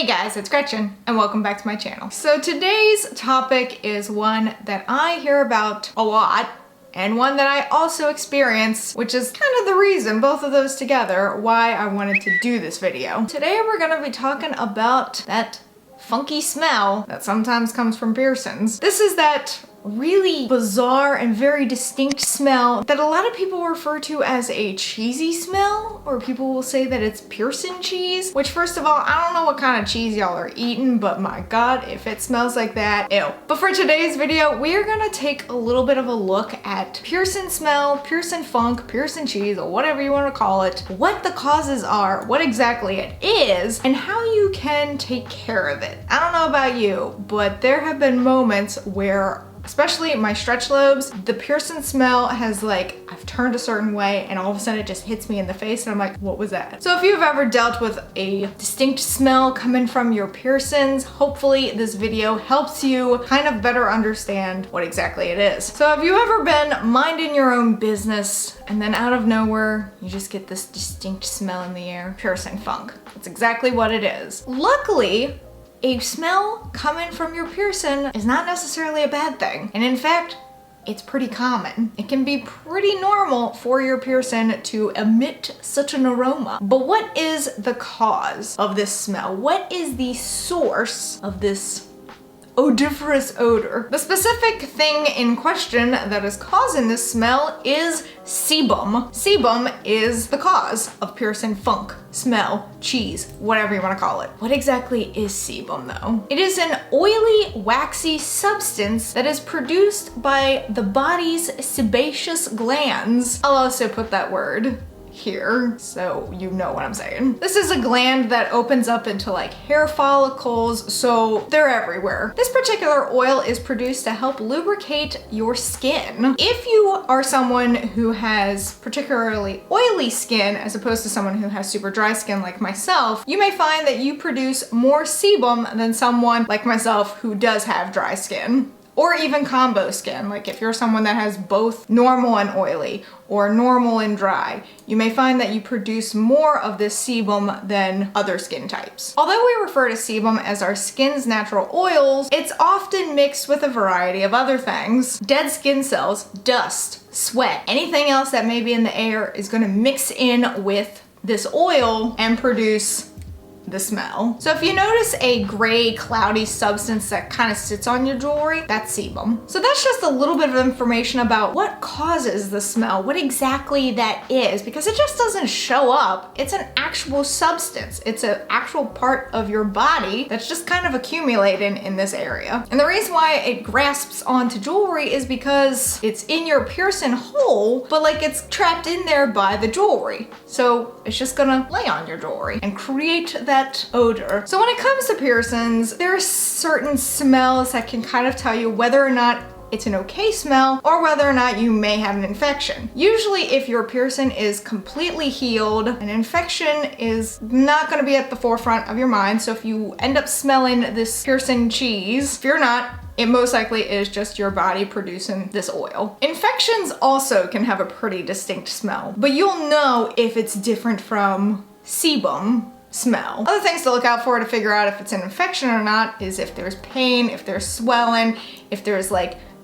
guys, it's Gretchen and welcome back to my channel. So today's topic is one that I hear about a lot and one that I also experience, which is kind of the reason, both of those together, why I wanted to do this video. Today we're gonna be talking about that funky smell that sometimes comes from piercings. This is that really bizarre and very distinct smell that a lot of people refer to as a cheesy smell, or people will say that it's piercing cheese, which first of all, I don't know what kind of cheese y'all are eating, but my God, if it smells like that, ew. But for today's video, we are gonna take a little bit of a look at piercing smell, piercing funk, piercing cheese, or whatever you wanna call it, what the causes are, what exactly it is, and how you can take care of it. I don't know about you, but there have been moments where, especially my stretch lobes, the piercing smell has I've turned a certain way and all of a sudden it just hits me in the face and I'm like, what was that? So if you've ever dealt with a distinct smell coming from your piercings, hopefully this video helps you kind of better understand what exactly it is. So have you ever been minding your own business and then out of nowhere, you just get this distinct smell in the air? Piercing funk. That's exactly what it is. Luckily, a smell coming from your piercing is not necessarily a bad thing. And in fact, it's pretty common. It can be pretty normal for your piercing to emit such an aroma. But what is the cause of this smell? What is the source of this odoriferous odor? The specific thing in question that is causing this smell is sebum. Sebum is the cause of piercing funk, smell, cheese, whatever you want to call it. What exactly is sebum though? It is an oily, waxy substance that is produced by the body's sebaceous glands. I'll also put that word here so you know what I'm saying. This is a gland that opens up into hair follicles, so they're everywhere. This particular oil is produced to help lubricate your skin. If you are someone who has particularly oily skin as opposed to someone who has super dry skin like myself, you may find that you produce more sebum than someone like myself who does have dry skin. Or even combo skin, if you're someone that has both normal and oily, or normal and dry, you may find that you produce more of this sebum than other skin types. Although we refer to sebum as our skin's natural oils, it's often mixed with a variety of other things. Dead skin cells, dust, sweat, anything else that may be in the air is gonna mix in with this oil and produce the smell. So if you notice a gray, cloudy substance that kind of sits on your jewelry, that's sebum. So that's just a little bit of information about what causes the smell, what exactly that is, because it just doesn't show up. It's an actual substance. It's an actual part of your body that's just kind of accumulating in this area. And the reason why it grasps onto jewelry is because it's in your piercing hole, but it's trapped in there by the jewelry. So it's just gonna lay on your jewelry and create that odor. So when it comes to piercings, there are certain smells that can kind of tell you whether or not it's an okay smell or whether or not you may have an infection. Usually if your piercing is completely healed, an infection is not gonna be at the forefront of your mind. So if you end up smelling this piercing cheese, fear not, it most likely is just your body producing this oil. Infections also can have a pretty distinct smell, but you'll know if it's different from sebum smell. Other things to look out for to figure out if it's an infection or not is if there's pain, if there's swelling, if there's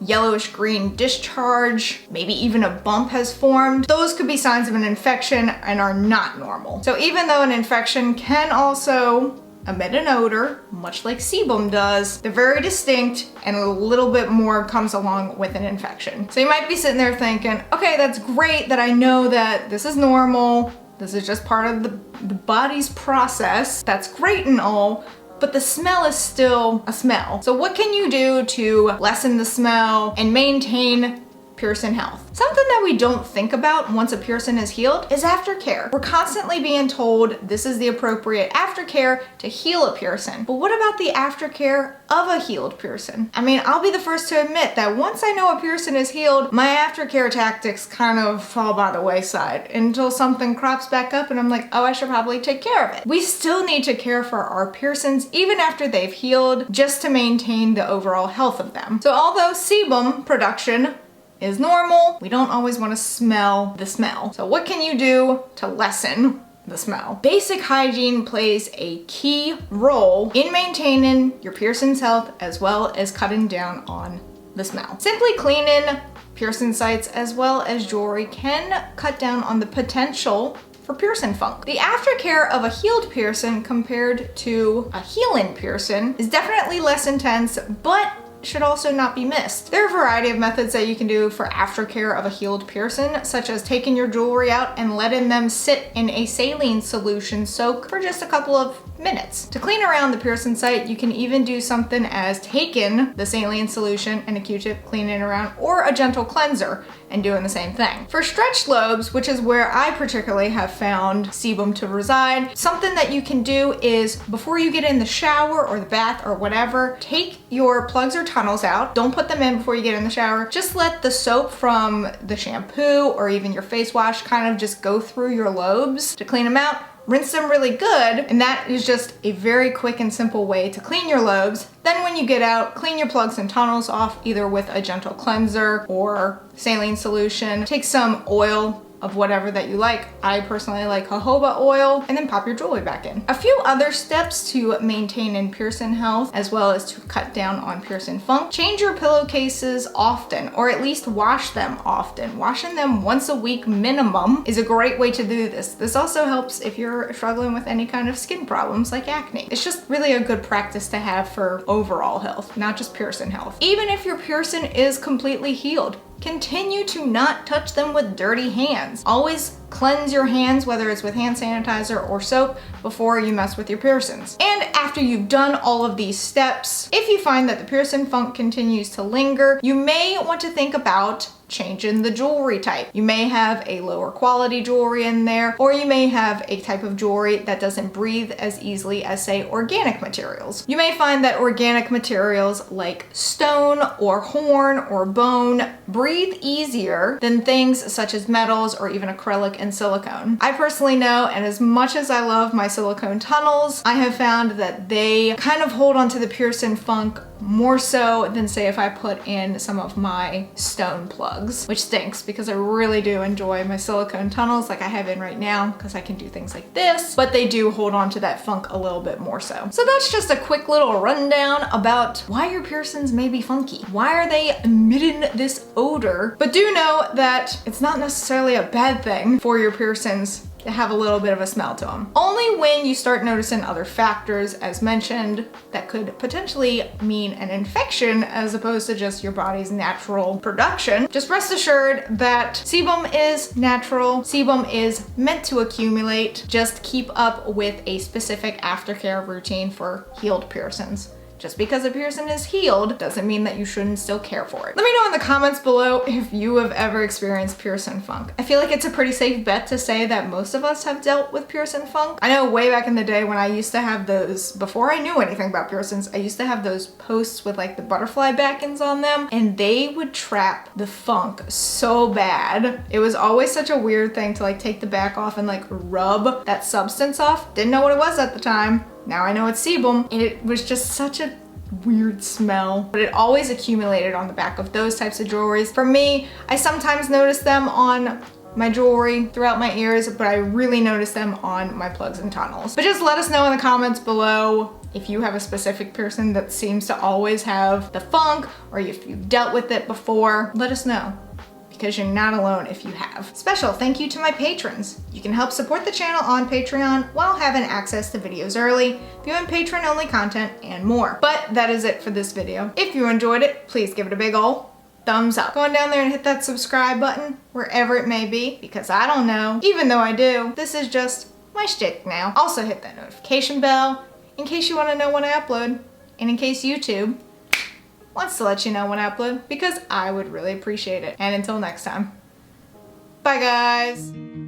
yellowish green discharge, maybe even a bump has formed. Those could be signs of an infection and are not normal. So even though an infection can also emit an odor, much like sebum does, they're very distinct and a little bit more comes along with an infection. So you might be sitting there thinking, okay, that's great that I know that this is normal. This is just part of the body's process. That's great and all, but the smell is still a smell. So what can you do to lessen the smell and maintain piercing health? Something that we don't think about once a piercing is healed is aftercare. We're constantly being told this is the appropriate aftercare to heal a piercing. But what about the aftercare of a healed piercing? I mean, I'll be the first to admit that once I know a piercing is healed, my aftercare tactics kind of fall by the wayside until something crops back up and I'm like, oh, I should probably take care of it. We still need to care for our piercings even after they've healed, just to maintain the overall health of them. So although sebum production is normal, we don't always want to smell the smell. So what can you do to lessen the smell. Basic hygiene plays a key role in maintaining your piercing's health as well as cutting down on the smell. Simply cleaning piercing sites as well as jewelry can cut down on the potential for piercing funk. The aftercare of a healed piercing compared to a healing piercing is definitely less intense, but should also not be missed. There are a variety of methods that you can do for aftercare of a healed piercing, such as taking your jewelry out and letting them sit in a saline solution soak for just a couple of minutes. To clean around the piercing site, you can even do something as taking the saline solution and a Q-tip, cleaning it around, or a gentle cleanser and doing the same thing. For stretched lobes, which is where I particularly have found sebum to reside, something that you can do is before you get in the shower or the bath or whatever, take your plugs or tunnels out. Don't put them in before you get in the shower. Just let the soap from the shampoo or even your face wash kind of just go through your lobes to clean them out. Rinse them really good, and that is just a very quick and simple way to clean your lobes. Then when you get out, clean your plugs and tunnels off either with a gentle cleanser or saline solution. Take some oil of whatever that you like. I personally like jojoba oil, and then pop your jewelry back in. A few other steps to maintain in piercing health as well as to cut down on piercing funk. Change your pillowcases often, or at least wash them often. Washing them once a week minimum is a great way to do this. This also helps if you're struggling with any kind of skin problems like acne. It's just really a good practice to have for overall health, not just piercing health. Even if your piercing is completely healed, continue to not touch them with dirty hands. Always cleanse your hands, whether it's with hand sanitizer or soap, before you mess with your piercings. And after you've done all of these steps, if you find that the piercing funk continues to linger, you may want to think about changing the jewelry type. You may have a lower quality jewelry in there, or you may have a type of jewelry that doesn't breathe as easily as, say, organic materials. You may find that organic materials like stone or horn or bone breathe easier than things such as metals or even acrylic and silicone. I personally know, and as much as I love my silicone tunnels, I have found that they kind of hold onto the piercing funk more so than, say, if I put in some of my stone plugs, which stinks because I really do enjoy my silicone tunnels like I have in right now because I can do things like this, but they do hold on to that funk a little bit more so. So that's just a quick little rundown about why your piercings may be funky. Why are they emitting this odor? But do know that it's not necessarily a bad thing for your piercings to have a little bit of a smell to them. Only when you start noticing other factors, as mentioned, that could potentially mean an infection as opposed to just your body's natural production. Just rest assured that sebum is natural. Sebum is meant to accumulate. Just keep up with a specific aftercare routine for healed piercings. Just because a piercing is healed doesn't mean that you shouldn't still care for it. Let me know in the comments below if you have ever experienced piercing funk. I feel like it's a pretty safe bet to say that most of us have dealt with piercing funk. I know way back in the day when I used to have those, before I knew anything about piercings, I used to have those posts with like the butterfly backings on them, and they would trap the funk so bad. It was always such a weird thing to like take the back off and like rub that substance off. Didn't know what it was at the time. Now I know it's sebum. It was just such a weird smell, but it always accumulated on the back of those types of jewelries. For me, I sometimes notice them on my jewelry throughout my ears, but I really notice them on my plugs and tunnels. But just let us know in the comments below if you have a specific person that seems to always have the funk, or if you've dealt with it before. Let us know, because you're not alone if you have. Special thank you to my patrons. You can help support the channel on Patreon while having access to videos early, viewing patron-only content, and more. But that is it for this video. If you enjoyed it, please give it a big ol' thumbs up. Go on down there and hit that subscribe button, wherever it may be, because I don't know, even though I do. This is just my shtick now. Also hit that notification bell in case you want to know when I upload, and in case YouTube wants to let you know when I upload, because I would really appreciate it. And until next time, bye guys.